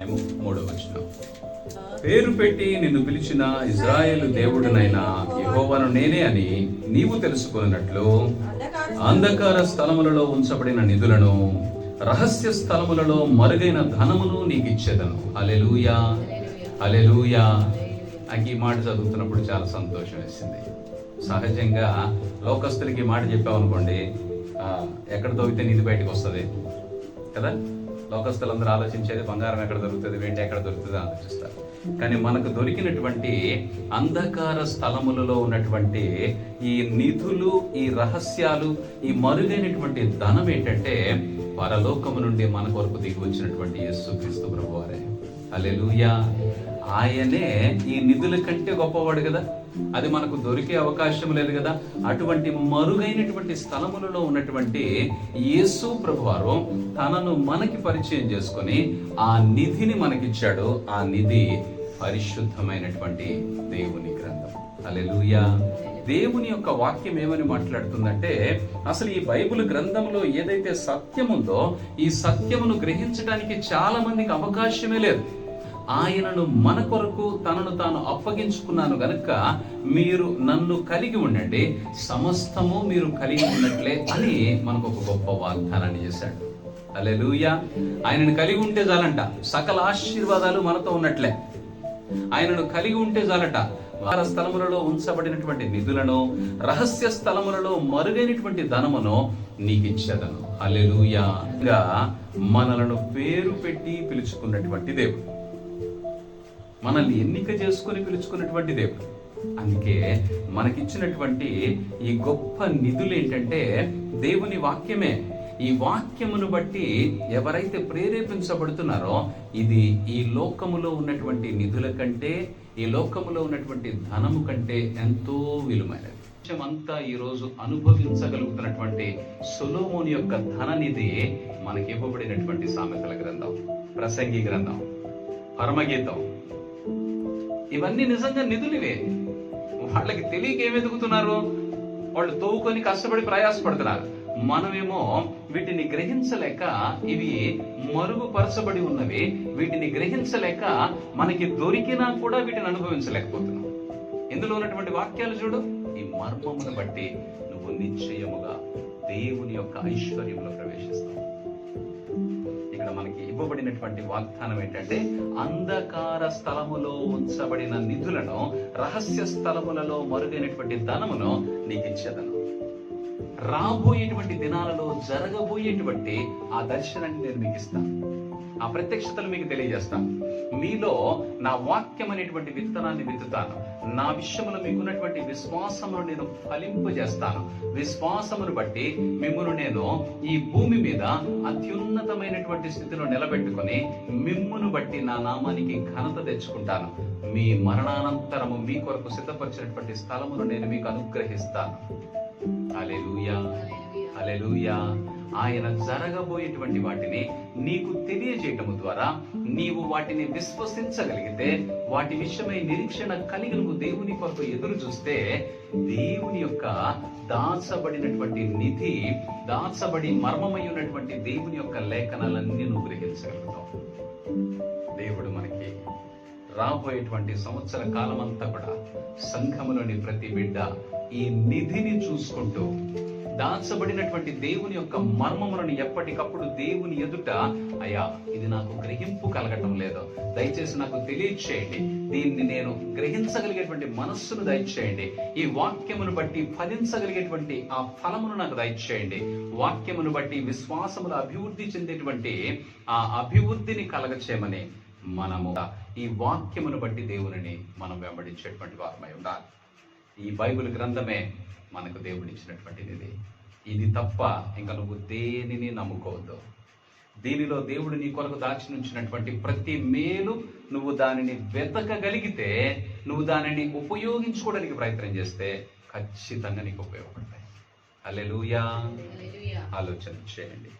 3వ వచనం. పేరు పెట్టి నిన్ను పిలిచిన ఇజ్రాయేలు దేవుడునైన యెహోవాను నేనే అని నీవు తెలుసుకున్నట్లు అంధకార స్థలములలో ఉంచబడిన నిధులను, రహస్య స్థలములలో మరుగైన ధనమును నీకు ఇచ్చేదను. హల్లెలూయా, హల్లెలూయా. నాకు ఈ మాట చదువుతున్నప్పుడు చాలా సంతోషం వేసింది. సహజంగా లోకస్తులకి మాట చెప్పామనుకోండి, ఎక్కడ దొరికితే నిధి బయటకు వస్తుంది కదా. లోకస్తులందరూ ఆలోచించేది బంగారం ఎక్కడ దొరుకుతుంది, వెండి ఎక్కడ దొరుకుతుంది ఆలోచిస్తారు. కానీ మనకు దొరికినటువంటి అంధకార స్థలములలో ఉన్నటువంటి ఈ నిధులు, ఈ రహస్యాలు, ఈ మరుగైనటువంటి ధనం ఏంటంటే పరలోకము నుండి మన కొరకు దిగి వచ్చినటువంటి యేసుక్రీస్తు ప్రభువారే. హల్లెలూయా. ఆయనే ఈ నిధుల కంటే గొప్పవాడు కదా. అది మనకు దొరికే అవకాశం లేదు కదా. అటువంటి మరుగైనటువంటి స్థలములలో ఉన్నటువంటి యేసు ప్రభువారు తనను మనకి పరిచయం చేసుకొని ఆ నిధిని మనకిచ్చాడు. ఆ నిధి పరిశుద్ధమైనటువంటి దేవుని గ్రంథం. హల్లెలూయా. దేవుని యొక్క వాక్యం ఏమని మాట్లాడుతుందంటే, అసలు ఈ బైబిల్ గ్రంథంలో ఏదైతే సత్యం ఉందో ఈ సత్యమును గ్రహించడానికి చాలా మందికి అవకాశమే లేదు. ఆయనను మన కొరకు తనను తాను అప్పగించుకున్నాను గనుక మీరు నన్ను కలిగి ఉండండి, సమస్తము మీరు కలిగి ఉన్నట్లే అని మనకు ఒక గొప్ప వాగ్దానాన్ని చేశాడు. హల్లెలూయా. ఆయనను కలిగి ఉంటే చాలంట, సకల ఆశీర్వాదాలు మనతో ఉన్నట్లే. ఆయనను కలిగి ఉంటే చాలట, వార స్థలములలో ఉంచబడినటువంటి నిధులను, రహస్య స్థలములలో మరుగైనటువంటి ధనమును నీకు ఇచ్చేదను. హల్లెలూయా. మనలను పేరు పెట్టి పిలుచుకున్నటువంటి దేవుడు, మనల్ని ఎన్నిక చేసుకుని పిలుచుకున్నటువంటి దేవుడు. అందుకే మనకిచ్చినటువంటి ఈ గొప్ప నిధులు ఏంటంటే దేవుని వాక్యమే. ఈ వాక్యమును బట్టి ఎవరైతే ప్రేరేపించబడుతున్నారో ఇది ఈ లోకములో ఉన్నటువంటి నిధుల కంటే, ఈ లోకములో ఉన్నటువంటి ధనము కంటే ఎంతో విలువైనది. అంతా ఈ రోజు అనుభవించగలుగుతున్నటువంటి సొలొమోను యొక్క ధన నిధి మనకి ఇవ్వబడినటువంటి సామెతల గ్రంథం, ప్రసంగి గ్రంథం, పరమగీతం, ఇవన్నీ నిజంగా నిధులివే. వాళ్ళకి తెలియక ఏమి ఎదుగుతున్నారు, వాళ్ళు తవ్వుకొని కష్టపడి ప్రయాసపడుతున్నారు. మనమేమో వీటిని గ్రహించలేక, ఇవి మరుగుపరచబడి ఉన్నవి, వీటిని గ్రహించలేక మనకి దొరికినా కూడా వీటిని అనుభవించలేకపోతున్నాం. ఇందులో ఉన్నటువంటి వాక్యాలు చూడు, ఈ మర్మమును బట్టి నువ్వు నిశ్చయముగా దేవుని యొక్క ఐశ్వర్యంలో ప్రవేశిస్తావు. ఇక్కడ మనకి ఇవ్వబడినటువంటి వాగ్దానం ఏంటంటే, అంధకార స్థలములో ఉంచబడిన నిధులను, రహస్య స్థలములలో మరుగైనటువంటి ధనమును నీకు ఇచ్చేదను. రాబోయేటువంటి దినాలలో జరగబోయేటువంటి ఆ దర్శనాన్ని నేను మీకు ఇస్తాను, ఆ ప్రత్యక్షతలు మీకు తెలియజేస్తాను. మీలో నా వాక్యం అనేటువంటి విత్తనాన్ని విత్తుతాను. నా విషయంలో మీకున్నటువంటి విశ్వాసమును నేను ఫలింపజేస్తాను. విశ్వాసమును బట్టి మిమ్మును నేను ఈ భూమి మీద అత్యున్నతమైనటువంటి స్థితిలో నిలబెట్టుకొని మిమ్మును బట్టి నా నామానికి ఘనత తెచ్చుకుంటాను. మీ మరణానంతరము మీ కొరకు సిద్ధపరిచినటువంటి స్థలమును నేను మీకు అనుగ్రహిస్తాను. హల్లెలూయా, హల్లెలూయా. ఆయన జరగబోయేటువంటి వాటిని నీకు తెలియజేయటము ద్వారా నీవు వాటిని విశ్వసించగలిగితే, వాటి విషయమై నిరీక్షణ కలిగి నువ్వు దేవుని కొరకు ఎదురు చూస్తే, దేవుని యొక్క దాచబడినటువంటి నిధి, దాచబడి మర్మమై ఉన్నటువంటి దేవుని యొక్క లేఖనాలన్నీ నువ్వు గ్రహించగలుగుతావు. దేవుడు మనకి రాబోయేటువంటి సంవత్సర కాలమంతా కూడా సంఘములోని ప్రతి బిడ్డ ఈ నిధిని చూసుకుంటూ, దాచబడినటువంటి దేవుని యొక్క మర్మములను ఎప్పటికప్పుడు దేవుని ఎదుట, అయ్యా ఇది నాకు గ్రహింపు కలగటం లేదు, దయచేసి నాకు తెలియచేయండి, దీన్ని నేను గ్రహించగలిగేటువంటి మనస్సును దయచేయండి, ఈ వాక్యమును బట్టి ఫలించగలిగేటువంటి ఆ ఫలమును నాకు దయచేయండి, వాక్యమును బట్టి విశ్వాసములు అభివృద్ధి చెందేటువంటి ఆ అభివృద్ధిని కలగచేయమని మనము ఈ వాక్యమును బట్టి దేవుని మనం వెంబడించేటువంటి వారమై ఉండాలి. ఈ బైబిల్ గ్రంథమే మనకు దేవుడిచ్చినటువంటిది. ఇది తప్ప ఇంకా నువ్వు దేనిని నమ్ముకోవద్దు. దీనిలో దేవుడు నీ కొరకు దాచి ఉంచినటువంటి ప్రతి మేలు నువ్వు దానిని వెతకగలిగితే, నువ్వు దానిని ఉపయోగించుకోవడానికి ప్రయత్నం చేస్తే ఖచ్చితంగా నీకు ఉపయోగపడతాయి. హల్లెలూయా. ఆలోచన చేయండి.